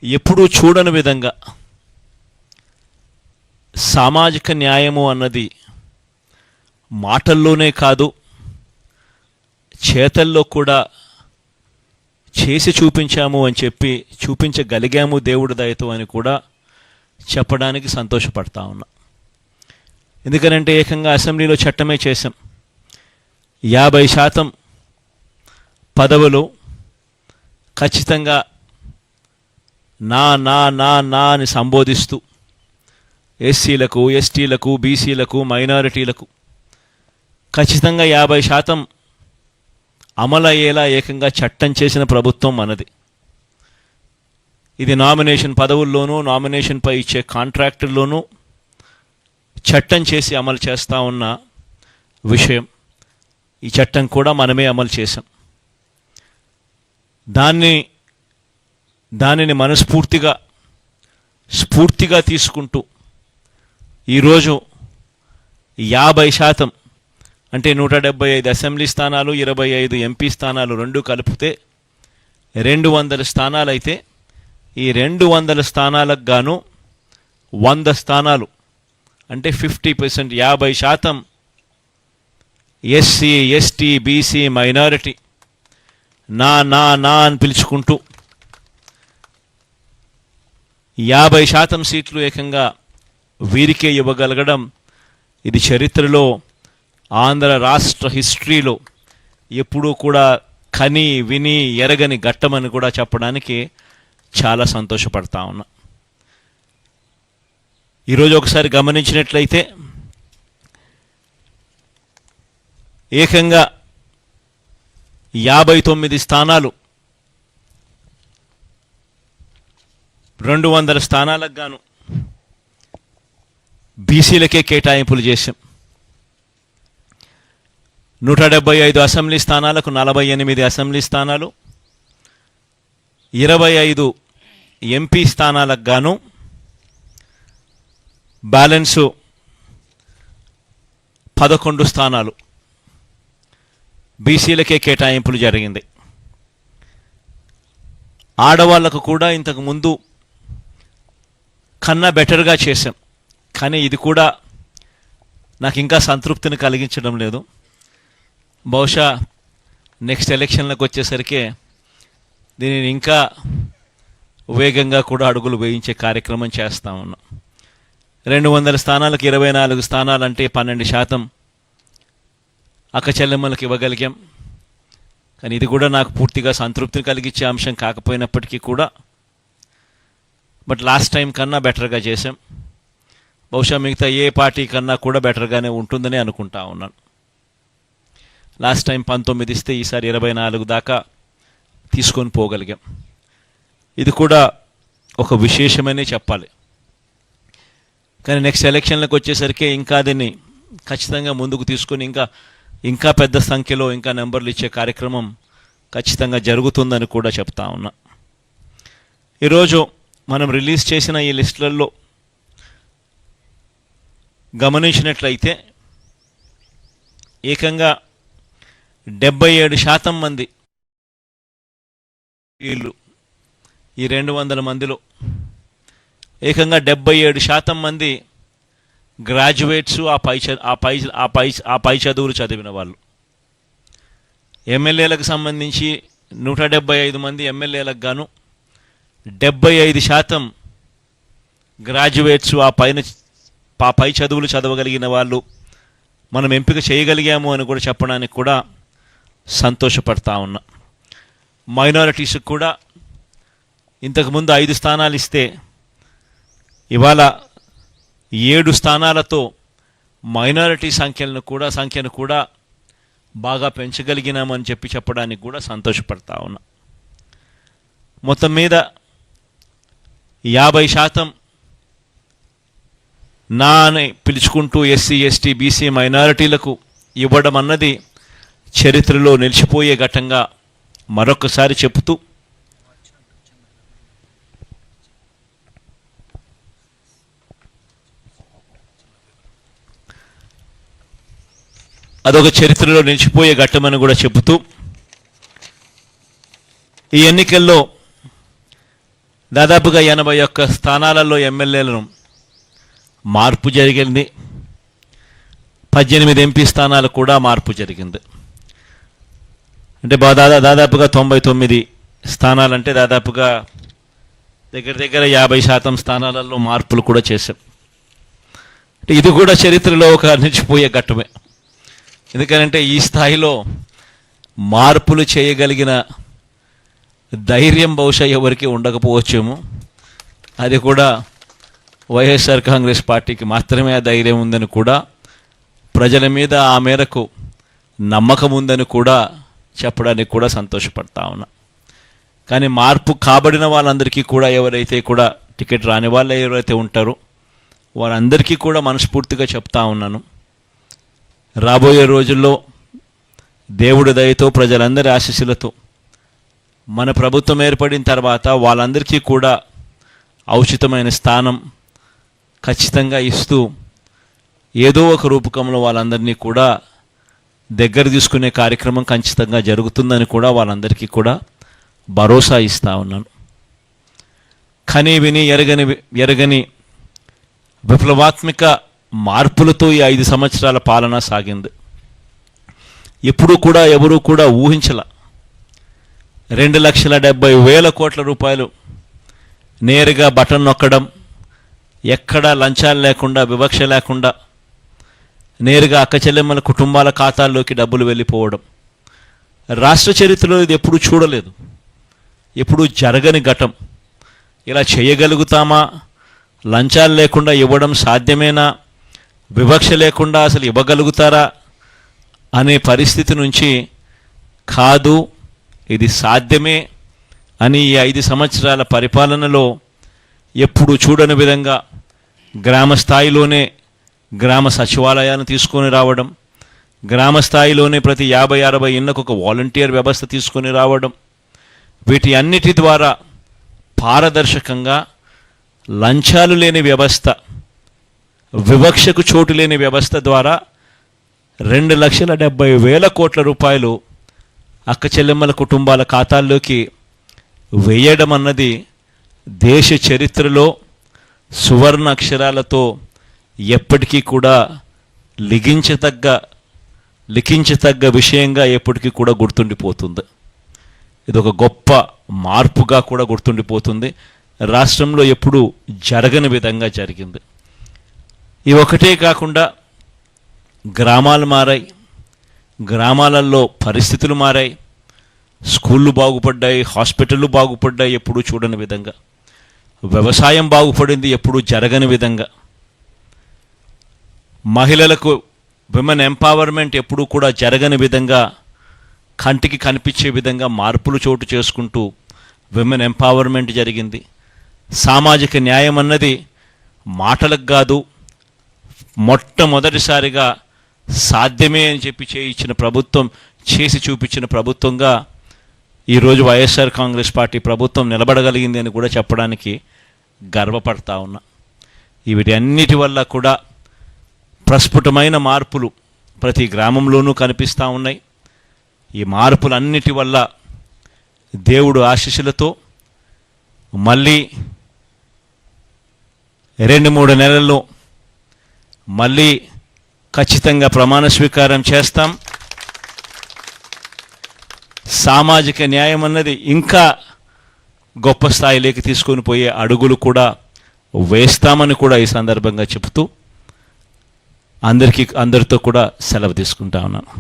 ఎప్పుడూ చూడని విధంగా సామాజిక న్యాయము అన్నది మాటల్లోనే కాదు, చేతల్లో కూడా చేసి చూపించాము అని చెప్పి చూపించగలిగాము దేవుడి దయతో అని కూడా చెప్పడానికి సంతోషపడతా ఉన్నా. ఎందుకనంటే ఏకంగా అసెంబ్లీలో చట్టమే చేశాం. 50% పదవులు ఖచ్చితంగా నా నా నా నా అని సంబోధిస్తూ ఎస్సీలకు, ఎస్టీలకు, బీసీలకు, మైనారిటీలకు ఖచ్చితంగా 50% అమలయ్యేలా ఏకంగా చట్టం చేసిన ప్రభుత్వం మనది. ఇది నామినేషన్ పదవుల్లోనూ, నామినేషన్పై ఇచ్చే కాంట్రాక్టుల్లోనూ చట్టం చేసి అమలు చేస్తూ ఉన్న విషయం. ఈ చట్టం కూడా మనమే అమలు చేశాం. దానిని స్ఫూర్తిగా తీసుకుంటూ ఈరోజు 50% అంటే 175 అసెంబ్లీ స్థానాలు, 25 ఎంపీ స్థానాలు రెండు కలిపితే 200 స్థానాలు అయితే, ఈ 200 స్థానాలకు గాను 100 స్థానాలు అంటే 50%, 50% ఎస్సీ, ఎస్టీ, బీసీ, మైనారిటీ నా నా నా అని పిలుచుకుంటూ 50% సీట్లు ఏకంగా వీరికే ఇవ్వగలగడం ఇది చరిత్రలో, ఆంధ్ర రాష్ట్ర హిస్టరీలో ఎప్పుడూ కూడా కని విని ఎరగని ఘట్టమని కూడా చెప్పడానికి చాలా సంతోషపడతా ఉన్నా. ఈరోజు ఒకసారి గమనించినట్లయితే ఏకంగా 59 స్థానాలు 200 స్థానాలకు గాను బీసీలకే కేటాయింపులు చేశాం. 175 అసెంబ్లీ స్థానాలకు 48 అసెంబ్లీ స్థానాలు, 25 ఎంపీ స్థానాలకు గాను బ్యాలెన్సు 11 స్థానాలు బీసీలకే కేటాయింపులు జరిగింది. ఆడవాళ్లకు కూడా ఇంతకు ముందు కన్నా బెటర్గా చేశాం. కానీ ఇది కూడా నాకు ఇంకా సంతృప్తిని కలిగించడం లేదు. బహుశా నెక్స్ట్ ఎలక్షన్లకు వచ్చేసరికి దీనిని ఇంకా వేగంగా కూడా అడుగులు వేయించే కార్యక్రమం చేస్తూ ఉన్నాం. 200 స్థానాలకు 24 స్థానాలంటే 12% అక్క చెల్లెమ్మలకు ఇవ్వగలిగాం. కానీ ఇది కూడా నాకు పూర్తిగా సంతృప్తిని కలిగించే అంశం కాకపోయినప్పటికీ కూడా బట్ లాస్ట్ టైం కన్నా బెటర్గా చేశాం. బహుశా మిగతా ఏ పార్టీ కన్నా కూడా బెటర్గానే ఉంటుందని అనుకుంటా ఉన్నాను. లాస్ట్ టైం 19 ఇస్తే ఈసారి 24 దాకా తీసుకొని పోగలిగాం. ఇది కూడా ఒక విశేషమనే చెప్పాలి. కానీ నెక్స్ట్ ఎలక్షన్లకు వచ్చేసరికి ఇంకా దీన్ని ఖచ్చితంగా ముందుకు తీసుకొని ఇంకా పెద్ద సంఖ్యలో ఇంకా నెంబర్లు ఇచ్చే కార్యక్రమం ఖచ్చితంగా జరుగుతుందని కూడా చెప్తా ఉన్నా. ఈరోజు మనం రిలీజ్ చేసిన ఈ లిస్టులలో గమనించినట్లయితే ఏకంగా 77% మంది వీళ్ళు ఈ 200 మందిలో ఏకంగా 77% మంది గ్రాడ్యుయేట్స్, ఆ పై చదువులు చదివిన వాళ్ళు. ఎమ్మెల్యేలకు సంబంధించి 175 మంది ఎమ్మెల్యేలకు గాను 75% గ్రాడ్యుయేట్స్, ఆ పై చదువులు చదవగలిగిన వాళ్ళు మనం ఎంపిక చేయగలిగాము అని కూడా చెప్పడానికి కూడా సంతోషపడతా ఉన్నా. మైనారిటీస్కి కూడా ఇంతకుముందు 5 స్థానాలు ఇస్తే ఇవాళ 7 స్థానాలతో మైనారిటీ సంఖ్యను కూడా బాగా పెంచగలిగినామని చెప్పడానికి కూడా సంతోషపడతా ఉన్నా. మొత్తం మీద 50% నా అని పిలుచుకుంటూ ఎస్సీ, ఎస్టీ, బీసీ, మైనారిటీలకు ఇవ్వడం అన్నది చరిత్రలో నిలిచిపోయే ఘట్టంగా మరొకసారి చెబుతూ అదొక చరిత్రలో నిలిచిపోయే ఘట్టమని కూడా చెబుతూ ఈ ఎన్నికల్లో దాదాపుగా 81 స్థానాలలో ఎమ్మెల్యేలను మార్పు జరిగింది. 18 ఎంపీ స్థానాలు కూడా మార్పు జరిగింది. అంటే దాదాపుగా 99 స్థానాలంటే దాదాపుగా దగ్గర 50% స్థానాలలో మార్పులు కూడా చేశాం. అంటే ఇది కూడా చరిత్రలో ఒక నిలిచిపోయే ఘట్టమే. ఎందుకంటే ఈ స్థాయిలో మార్పులు చేయగలిగిన ధైర్యం బహుశా ఎవరికి ఉండకపోవచ్చేమో. అది కూడా వైఎస్ఆర్ కాంగ్రెస్ పార్టీకి మాత్రమే ఆ ధైర్యం ఉందని కూడా, ప్రజల మీద ఆ మేరకు నమ్మకం ఉందని కూడా చెప్పడానికి కూడా సంతోషపడతా ఉన్నా. కానీ మార్పు కాబడిన వాళ్ళందరికీ కూడా, ఎవరైతే కూడా టికెట్ రాని వాళ్ళు ఎవరైతే ఉంటారో వారందరికీ కూడా మనస్ఫూర్తిగా చెప్తా ఉన్నాను, రాబోయే రోజుల్లో దేవుడి దయతో ప్రజలందరి ఆశీస్సులతో మన ప్రభుత్వం ఏర్పడిన తర్వాత వాళ్ళందరికీ కూడా ఔచితమైన స్థానం ఖచ్చితంగా ఇస్తూ ఏదో ఒక రూపకంలో వాళ్ళందరినీ కూడా దగ్గర తీసుకునే కార్యక్రమం ఖచ్చితంగా జరుగుతుందని కూడా వాళ్ళందరికీ కూడా భరోసా ఇస్తూ ఉన్నాను. కని విని ఎరగని విప్లవాత్మక మార్పులతో ఈ 5 సంవత్సరాల పాలన సాగింది. ఎప్పుడూ కూడా ఎవరూ కూడా ఊహించల 2,70,000 కోట్ల రూపాయలు నేరుగా బటన్ నొక్కడం, ఎక్కడా లంచాలు లేకుండా, వివక్ష లేకుండా నేరుగా అక్కచెల్లెమ్మల కుటుంబాల ఖాతాల్లోకి డబ్బులు వెళ్ళిపోవడం రాష్ట్ర చరిత్రలో ఇది ఎప్పుడూ చూడలేదు, ఎప్పుడూ జరగని ఘటం. ఇలా చేయగలుగుతామా? లంచాలు లేకుండా ఇవ్వడం సాధ్యమేనా? వివక్ష లేకుండా అసలు ఇవ్వగలుగుతారా అనే పరిస్థితి నుంచి కాదు, ఇది సాధ్యమే అని ఈ 5 సంవత్సరాల పరిపాలనలో ఎప్పుడు చూడని విధంగా గ్రామ స్థాయిలోనే గ్రామ సచివాలయాన్ని తీసుకొని రావడం, గ్రామ స్థాయిలోనే ప్రతి 50-60 ఇళ్లకు ఒక వాలంటీర్ వ్యవస్థ తీసుకొని రావడం, వీటి అన్నిటి ద్వారా పారదర్శకంగా లంచాలు లేని వ్యవస్థ, వివక్షకు చోటు లేని వ్యవస్థ ద్వారా 2,70,000 కోట్ల రూపాయలు అక్క చెల్లెమ్మల కుటుంబాల ఖాతాల్లోకి వేయడం అన్నది దేశ చరిత్రలో సువర్ణ అక్షరాలతో ఎప్పటికీ కూడా లిఖించతగ్గ విషయంగా ఎప్పటికీ కూడా గుర్తుండిపోతుంది. ఇది ఒక గొప్ప మార్పుగా కూడా గుర్తుండిపోతుంది. రాష్ట్రంలో ఎప్పుడూ జరగని విధంగా జరిగింది. ఇవి ఒకటే కాకుండా గ్రామాలు మారాయి, గ్రామాలలో పరిస్థితులు మారాయి, స్కూళ్ళు బాగుపడ్డాయి, హాస్పిటళ్ళు బాగుపడ్డాయి ఎప్పుడూ చూడని విధంగా, వ్యవసాయం బాగుపడింది ఎప్పుడూ జరగని విధంగా, మహిళలకు విమెన్ ఎంపవర్మెంట్ ఎప్పుడూ కూడా జరగని విధంగా, కంటికి కనిపించే విధంగా మార్పులు చోటు చేసుకుంటూ విమెన్ ఎంపవర్మెంట్ జరిగింది. సామాజిక న్యాయం అన్నది మాటలకు కాదు, మొట్టమొదటిసారిగా సాధ్యమే అని చెప్పి చేయించిన ప్రభుత్వం, చేసి చూపించిన ప్రభుత్వంగా ఈరోజు వైఎస్ఆర్ కాంగ్రెస్ పార్టీ ప్రభుత్వం నిలబడగలిగింది అని కూడా చెప్పడానికి గర్వపడతా ఉన్నా. వీటి అన్నిటి వల్ల కూడా ప్రస్ఫుటమైన మార్పులు ప్రతి గ్రామంలోనూ కనిపిస్తూ ఉన్నాయి. ఈ మార్పులన్నిటి వల్ల దేవుడు ఆశీస్సులతో మళ్ళీ 2-3 నెలల్లో మళ్ళీ ఖచ్చితంగా ప్రమాణ స్వీకారం చేస్తాం. సామాజిక న్యాయం అన్నది ఇంకా గొప్ప స్థాయిలోకి తీసుకొని పోయే అడుగులు కూడా వేస్తామని కూడా ఈ సందర్భంగా చెబుతూ అందరితో కూడా సెలవు తీసుకుంటా ఉన్నాను.